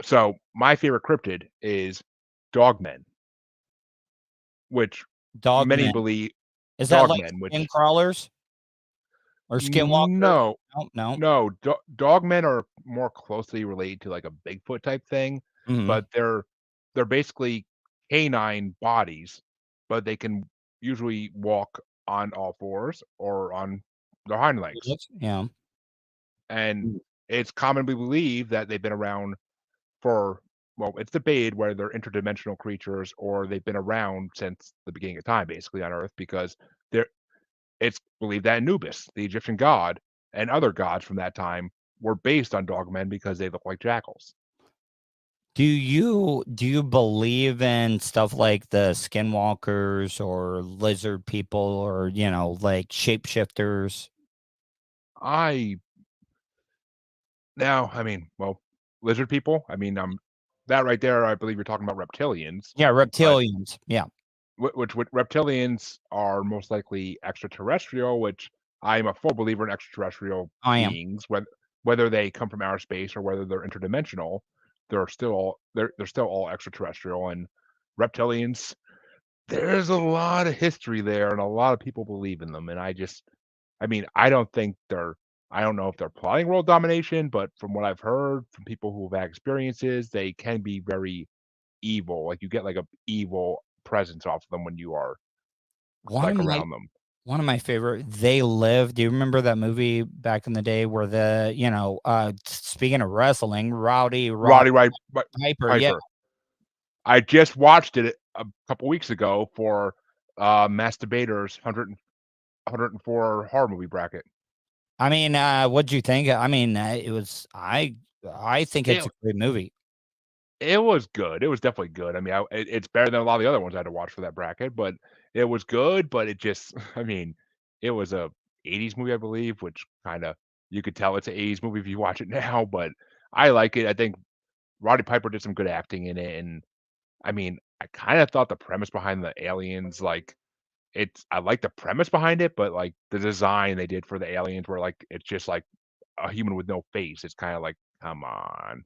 so my favorite cryptid is dogmen, which many Dogmen. believe Is that like dogmen, skin which crawlers or skinwalkers? no, No, no. no, dogmen are more closely related to like a Bigfoot type thing, Mhm. but they're basically canine bodies, but they can usually walk on all fours or on their hind legs. Yeah. And it's commonly believed that they've been around for it's debated whether they're interdimensional creatures or they've been around since the beginning of time, basically on Earth, because they're it's believed that Anubis, the Egyptian god, and other gods from that time were based on dogmen because they look like jackals. Do you believe in stuff like the skinwalkers or lizard people or, like shapeshifters? I I mean, lizard people. I mean, that right there. I believe you're talking about reptilians, Yeah, but reptilians. Yeah, which reptilians are most likely extraterrestrial. Which I am a full believer in extraterrestrial I am. beings, whether they come from outer space or whether they're interdimensional. They're still all extraterrestrial, and reptilians. There's a lot of history there, and a lot of people believe in them, and I mean, I don't know if they're plotting world domination, but from what I've heard from people who've had experiences, they can be very evil. Like, you get, like, a evil presence off of them when you are, One of like, my around them. one of my favorite, They Live. Do you remember that movie back in the day where speaking of wrestling, Roddy Roddy Piper, yeah. Piper. I just watched it a couple weeks ago for, Mass Debater's 104 horror movie bracket. I mean, what'd you think? I mean, I think it's It a great movie. It was good. It was definitely good. I mean, it's better than a lot of the other ones I had to watch for that bracket, but it was good, but it just I mean, it was a '80s movie, I believe, which kinda you could tell it's an '80s movie if you watch it now, but I like it. I think Roddy Piper did some good acting in it, and I mean, I kinda thought the premise behind the aliens, like, I like the premise behind it, but, like, the design they did for the aliens where, like, it's just like a human with no face. It's kinda like, "Come on."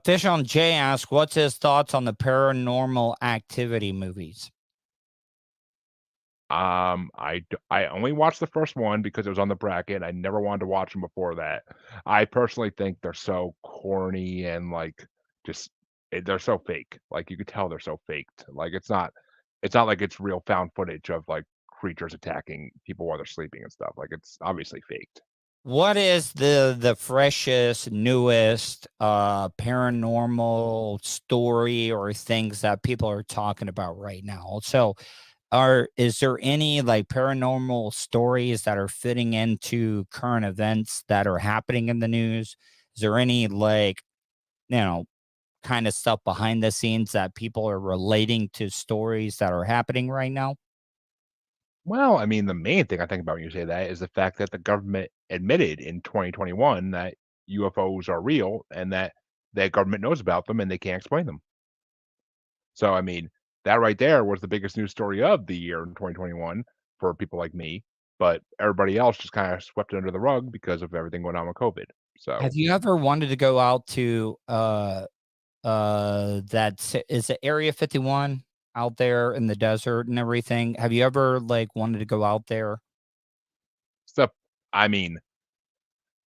Fish on J asks, what's his thoughts on the Paranormal Activity movies? I only watched the first one because it was on the bracket. I never wanted to watch them before that. I personally think they're so corny and like just they're so fake. Like you could tell they're so faked. Like it's not like it's real found footage of like creatures attacking people while they're sleeping and stuff. Like it's obviously faked. What is the freshest, newest paranormal story or things that people are talking about right now? So, is there any like paranormal stories that are fitting into current events that are happening in the news? Is there any like, you know, kind of stuff behind the scenes that people are relating to stories that are happening right now? Well, I mean, the main thing I think about when you say that is the fact that the government admitted in 2021 that UFOs are real and that the government knows about them and they can't explain them. So, I mean, that right there was the biggest news story of the year in 2021 for people like me. But everybody else just kind of swept it under the rug because of everything going on with COVID. So Have you ever wanted to go out to is it Area 51 out there in the desert and everything? Have you ever like wanted to go out there? stuff. I mean,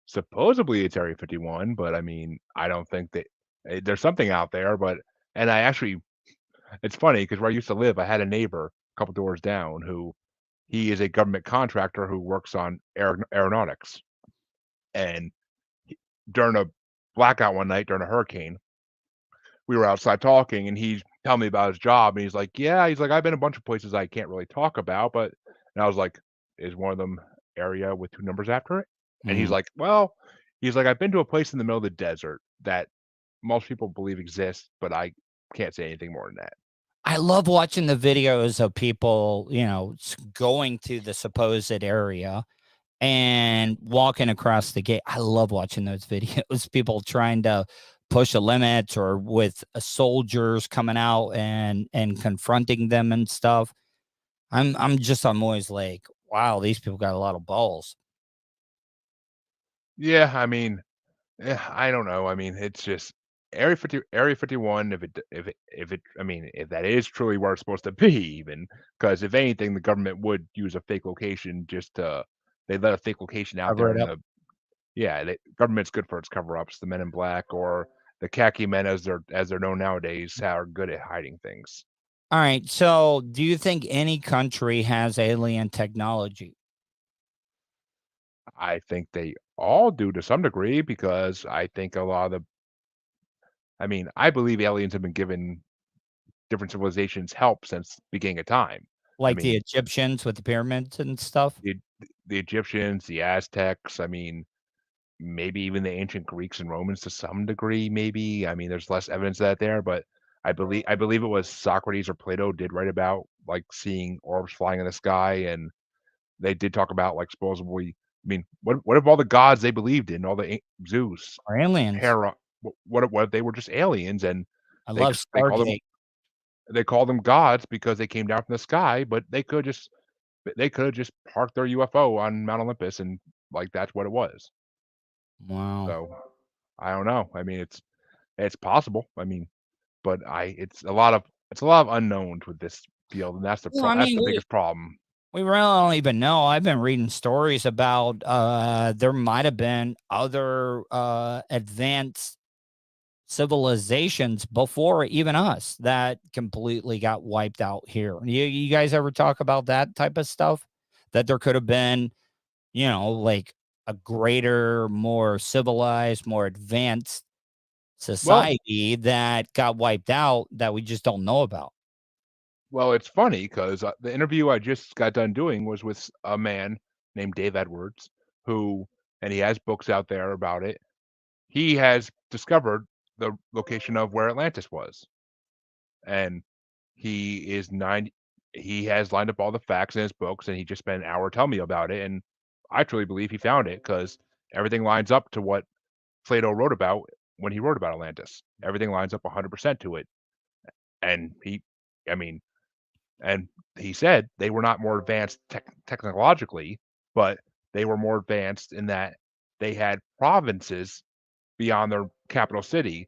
supposedly it's Area 51, but I mean, I don't think that there's something out there. But and I actually, it's funny because where I used to live, I had a neighbor a couple doors down who he is a government contractor who works on aeronautics. And during a blackout one night during a hurricane, we were outside talking, and he's telling me about his job, and he's like, "Yeah," he's like, "I've been a bunch of places I can't really talk about, but," and I was like, "Is one of them area with 2 numbers after it?" And he's Mhm. like, "Well," he's like, "I've been to a place in the middle of the desert that most people believe exists, but I can't say anything more than that." I love watching the videos of people, going to the supposed area and walking across the gate. I love watching those videos. People trying to push the limits or with soldiers coming out and confronting them and stuff. I'm always like, wow, these people got a lot of balls. Yeah, I mean, I don't know. I mean, it's just Area 51, I mean, if that is truly where it's supposed to be even, because if anything, the government would use a fake location just to they let a fake location out Cover there it in up. the yeah, the government's good for its cover-ups. The Men in Black or the khaki men as they're known nowadays are good at hiding things. All right. So do you think any country has alien technology? I think they all do to some degree because I think a lot of the I mean, I believe aliens have been given different civilizations help since beginning of time. I Like the mean, Egyptians with the pyramids and stuff? the the Egyptians, the Aztecs, I mean, maybe even the ancient Greeks and Romans to some degree, maybe. I mean, there's less evidence of that there, but I believe it was Socrates or Plato did write about like seeing orbs flying in the sky, and they did talk about like supposedly. I mean, what if all the gods they believed in, all the Zeus, Or aliens? Hera, what if they were just aliens and I they love they call them Stargate. they call them gods because they came down from the sky, but they could have just parked their UFO on Mount Olympus and like that's what it was. Wow. So I don't know. I mean, it's possible. I mean, but it's a lot of unknowns with this field, and Well, I that's mean, the we biggest problem. we really don't even know. I've been reading stories about there might have been other advanced civilizations before even us that completely got wiped out here. You guys ever talk about that type of stuff? That there could have been, like a greater, more civilized, more advanced Well, society that got wiped out that we just don't know about. well, it's funny because the interview I just got done doing was with a man named Dave Edwards, who and he has books out there about it. He has discovered the location of where Atlantis was, and he is 90 he has lined up all the facts in his books, and he just spent an hour telling me about it, and I truly believe he found it because everything lines up to what Plato wrote about when he wrote about Atlantis. Everything lines up 100% to it, and I mean, and he said they were not more advanced technologically, but they were more advanced in that they had provinces beyond their capital city,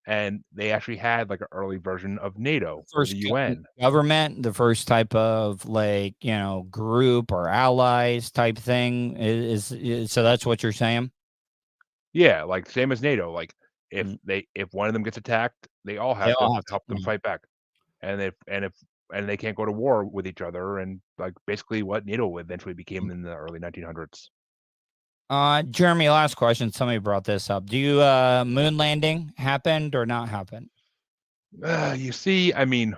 and they actually had like an early version of NATO or the First UN. government, the first type of like, group or allies type thing is so that's what you're saying? Yeah, like same as NATO. Like Mm. if one of them gets attacked, they all They have to all have to help them mm. fight back. And they can't go to war with each other, and like basically what NATO eventually became in the early 1900s. Jeremy, last question. Somebody brought this up. Do you moon landing happened or not happen? You see, I mean,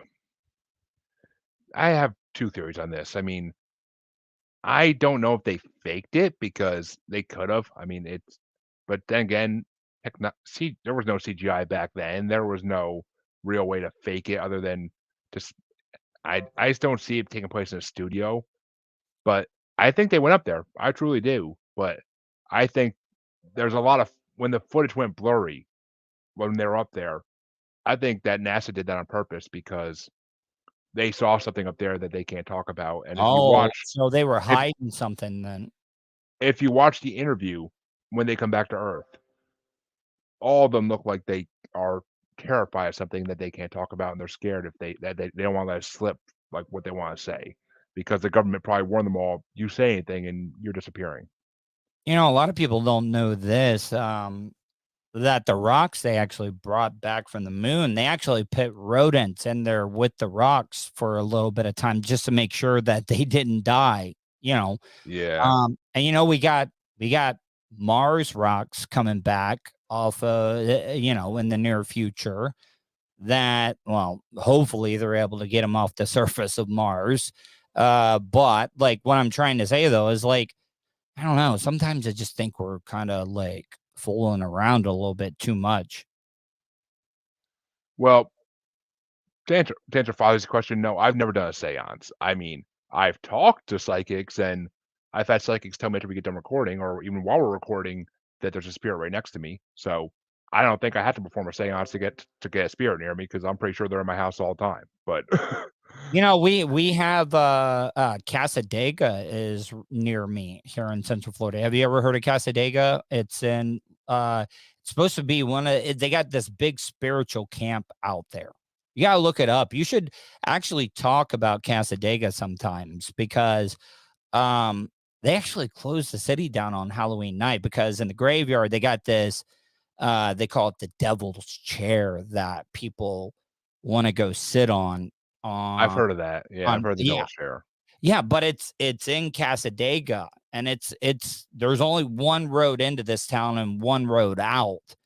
I have two theories on this. I mean, I don't know if they faked it because they could have. I mean, but then again, there was no CGI back then. There was no real way to fake it other than just I just don't see it taking place in a studio. But I think they went up there. I truly do. But I think there's a lot of when the footage went blurry when they were up there. I think that NASA did that on purpose because they saw something up there that they can't talk about. And if you watch, so they were hiding something then. If you watch the interview when they come back to Earth, all of them look like they are terrified of something that they can't talk about, and they're scared if they don't want to let it slip, like what they want to say, because the government probably warned them all: you say anything and you're disappearing. A lot of people don't know this. That the rocks they actually brought back from the moon, they actually put rodents in there with the rocks for a little bit of time just to make sure that they didn't die. Yeah. And we got Mars rocks coming back off in the near future that, well, hopefully they're able to get them off the surface of Mars. But like what I'm trying to say though is like, I don't know, sometimes I just think we're kind of like fooling around a little bit too much. Well, to answer Father's question, no, I've never done a seance. I mean, I've talked to psychics, and I've had psychics tell me after we get done recording, or even while we're recording, that there's a spirit right next to me. So I don't think I have to perform a seance to get a spirit near me, because I'm pretty sure they're in my house all the time. But we have Casadega is near me here in Central Florida. Have you ever heard of Casadega? It's in it's supposed to be they got this big spiritual camp out there. You got to look it up. You should actually talk about Casadega sometimes, because they actually closed the city down on Halloween night, because in the graveyard, they got this, they call it the devil's chair that people want to go sit on. I've heard of that. Yeah, I've heard the devil's chair. Yeah, but it's in Casadega, and there's only one road into this town and one road out.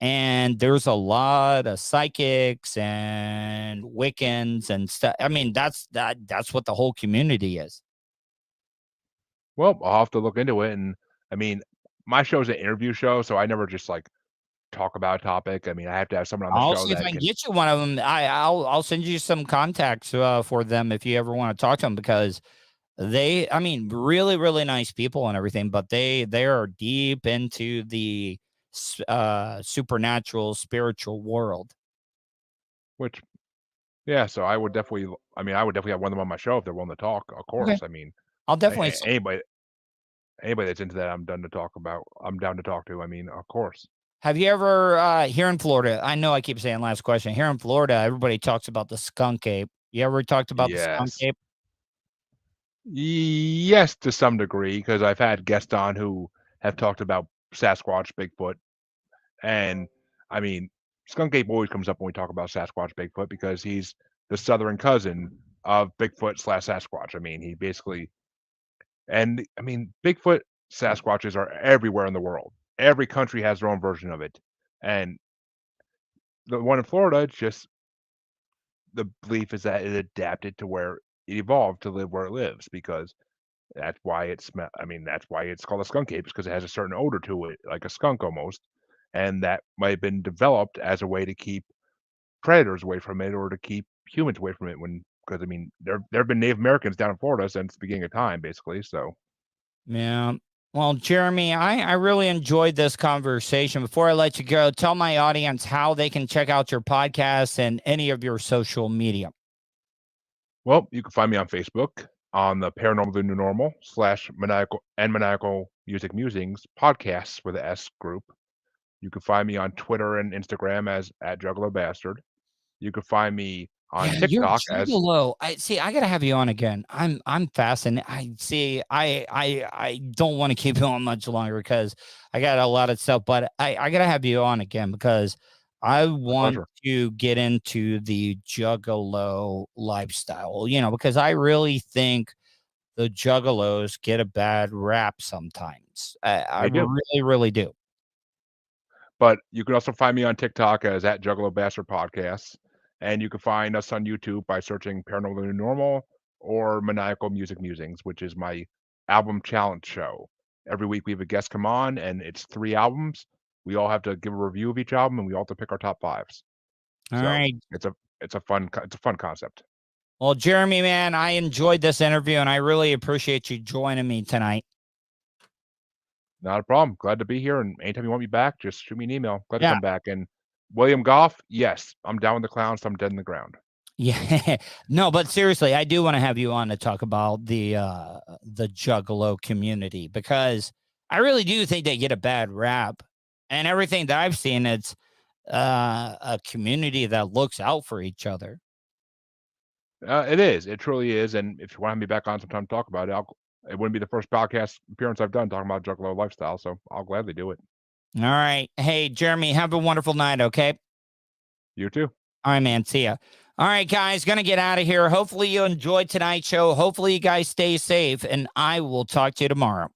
And there's a lot of psychics and Wiccans and stuff. I mean, that's what the whole community is. Well, I'll have to look into it. And I mean, my show's an interview show, so I never just like talk about a topic. I mean, I have to have someone on the show. I'll see if I can get you one of them. I'll send you some contacts for them if you ever want to talk to them, because really, really nice people and everything, but they are deep into the supernatural spiritual world. Which, yeah, so I would definitely have one of them on my show if they're willing to talk, of course. Okay. I mean, I'll definitely anybody that's into that, I'm down to talk to. I mean, of course. Have you ever here in Florida? I know I keep saying last question. Here in Florida, everybody talks about the skunk ape. You ever talked about the skunk ape? Yes, to some degree, because I've had guests on who have talked about Sasquatch, Bigfoot, and I mean, skunk ape always comes up when we talk about Sasquatch, Bigfoot, because he's the southern cousin of Bigfoot / Sasquatch. I mean, he basically, and I mean, Bigfoot, Sasquatches are everywhere in the world. Every country has their own version of it, and the one in Florida, just the belief is that it adapted to where it evolved to live where it lives, because that's why it's called a skunk ape, because it has a certain odor to it, like a skunk almost, and that might have been developed as a way to keep predators away from it, or to keep humans away from it. Because I mean, there have been Native Americans down in Florida since the beginning of time, basically. So, yeah. Well, Jeremy, I really enjoyed this conversation. Before I let you go, tell my audience how they can check out your podcast and any of your social media. Well, you can find me on Facebook on the Paranormal the New Normal / Maniacal Music Musings podcasts with the S group. You can find me on Twitter and Instagram as @JuggaloBastard. You can find me on TikTok as Juggalo. I gotta have you on again. I'm fascinated. I don't want to keep you on much longer because I got a lot of stuff, but I gotta have you on again because I want to get into the Juggalo lifestyle, because I really think the Juggalos get a bad rap sometimes. I really, really do. But you can also find me on TikTok as @JuggaloBastard Podcasts. And you can find us on YouTube by searching Paranormal the New Normal or Maniacal Music Musings, which is my album challenge show. Every week we have a guest come on, and it's 3 albums. We all have to give a review of each album, and we all have to pick our top 5s. All right. It's a fun concept. Well, Jeremy, man, I enjoyed this interview, and I really appreciate you joining me tonight. Not a problem. Glad to be here, and anytime you want me back, just shoot me an email. Glad to come back. And William Goff, yes, I'm down with the clowns. So I'm dead in the ground. Yeah, no, but seriously, I do want to have you on to talk about the Juggalo community, because I really do think they get a bad rap, and everything that I've seen, it's a community that looks out for each other. It is. It truly is. And if you want me back on sometime to talk about it, it wouldn't be the first podcast appearance I've done talking about Juggalo lifestyle, so I'll gladly do it. All right. Hey, Jeremy, have a wonderful night, okay? You too. All right, man. See ya. All right, guys, going to get out of here. Hopefully you enjoyed tonight's show. Hopefully you guys stay safe, and I will talk to you tomorrow.